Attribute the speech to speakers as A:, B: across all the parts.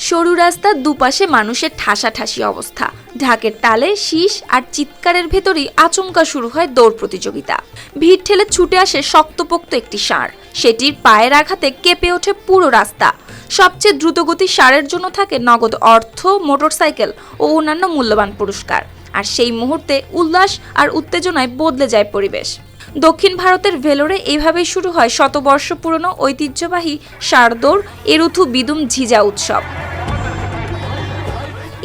A: সরু রাস্তার দুপাশে মানুষের ঠাসাঠাসি অবস্থা। ঢাকের তালে, শীষ আর চিৎকারের ভেতরেই আচমকা শুরু হয় দৌড় প্রতিযোগিতা। ভিড় ঠেলে ছুটে আসে শক্তপোক্ত একটি ষাঁড়। সেটির পায়ের আঘাতে কেঁপে ওঠে পুরো রাস্তা। সবচেয়ে দ্রুতগতির ষাঁড়ের জন্য থাকে নগদ অর্থ, মোটরসাইকেল ও অন্যান্য মূল্যবান পুরস্কার। আর সেই মুহূর্তে উল্লাস আর উত্তেজনায় বদলে যায় পরিবেশ। দক্ষিণ ভারতের ভেলোরে এইভাবেই শুরু হয় শতবর্ষ পুরনো ঐতিহ্যবাহী ষাঁড় দৌড় এরুথু বিদুম ঝিঝা উৎসব।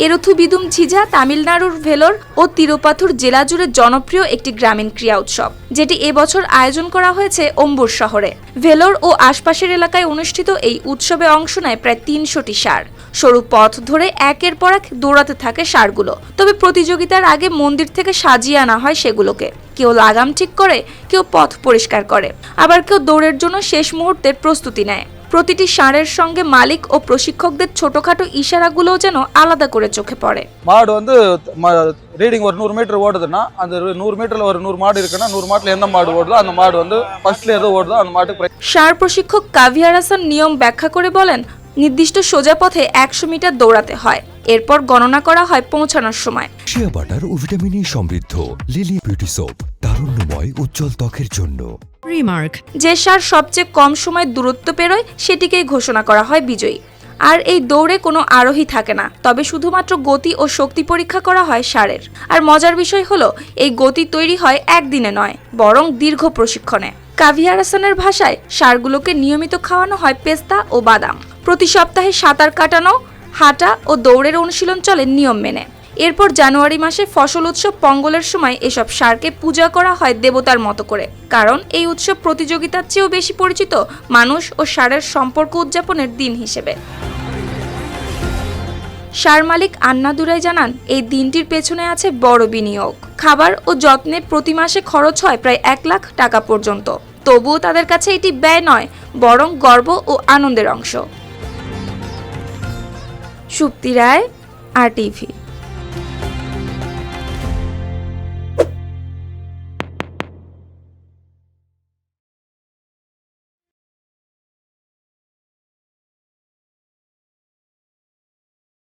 A: এরুথু বিদুম ঝিঝা তামিলনাড়ুর ভেলোর ও তিরুপাথুর জেলা জুড়ে জনপ্রিয় একটি গ্রামীণ ক্রীড়া উৎসব, যেটি এবছর আয়োজন করা হয়েছে অম্বুর শহরে। ভেলোর ও আশপাশের এলাকায় অনুষ্ঠিত এই উৎসবে অংশ নেয় প্রায় ৩০০টি ষাঁড়। সরু পথ ধরে একের পর এক দৌড়াতে থাকে ষাঁড়গুলো। তবে প্রতিযোগিতার আগে মন্দির থেকে সাজিয়ে আনা হয় সেগুলোকে। কেউ লাগাম ঠিক করে, কেউ পথ পরিষ্কার করে, আবার কেউ দৌড়ের জন্য শেষ মুহূর্তের প্রস্তুতি নেয়। প্রতিটি ষাঁড়ের সঙ্গে মালিক ও প্রশিক্ষকদের ছোটখাটো ইশারাগুলোও যেন আলাদা করে চোখে পড়ে।
B: மாடு வந்து ரீடிங் ஒரு 100 மீட்டர் ஓடுதுன்னா அந்த 100 மீட்டர்ல ஒரு 100 மாடு இருக்குன்னா 100 மாட்டுல எந்த மாடு ஓடுதோ அந்த மாடு வந்து ஃபர்ஸ்ட்ல எது ஓடுதோ அந்த மாட்டுக்கு
A: ষাঁড় প্রশিক্ষক কাভিয়ার হাসান নিয়ম ব্যাখ্যা করে বলেন, নির্দিষ্ট সোজা পথে 100 মিটার দৌড়াতে হয়। এরপর গণনা করা হয় পৌঁছানোর সময়।
C: শিয়া বাটার ও ভিটামিন ই সমৃদ্ধ লিলি বিউটি সোপ, তারুণ্যময় উজ্জ্বল ত্বকের জন্য।
D: রিমার্ক,
A: যে ষাঁড় সবচেয়ে কম সময় দূরত্ব পেরোয় সেটিকেই ঘোষণা করা হয় বিজয়ী। আর এই দৌড়ে কোনো আরোহী থাকে না, তবে শুধুমাত্র গতি ও শক্তি পরীক্ষা করা হয় ষাঁড়ের। আর মজার বিষয় হলো, এই গতি তৈরি হয় একদিনে নয়, বরং দীর্ঘ প্রশিক্ষণে। কাভিয়ার হাসানের ভাষায়, ষাঁড়গুলোকে নিয়মিত খাওয়ানো হয় পেস্তা ও বাদাম। প্রতি সপ্তাহে সাঁতার কাটানো, হাঁটা ও দৌড়ের অনুশীলন চলে নিয়ম মেনে। এরপর জানুয়ারি মাসে ফসল উৎসব পঙ্গলের সময় এসব ষাঁড়কে পূজা করা হয় দেবতার মতো করে। কারণ এই উৎসব প্রতিযোগিতার চেয়েও বেশি পরিচিত মানুষ ও ষাঁড়ের সম্পর্ক উদযাপনের দিন হিসেবে। ষাঁড় মালিক আন্নাদুরাই জানান, এই দিনটির পেছনে আছে বড় বিনিয়োগ। খাবার ও যত্নে প্রতি মাসে খরচ হয় প্রায় 1 লাখ টাকা পর্যন্ত। তবুও তাদের কাছে এটি ব্যয় নয়, বরং গর্ব ও আনন্দের অংশ। সুপ্তি রায়, RTV।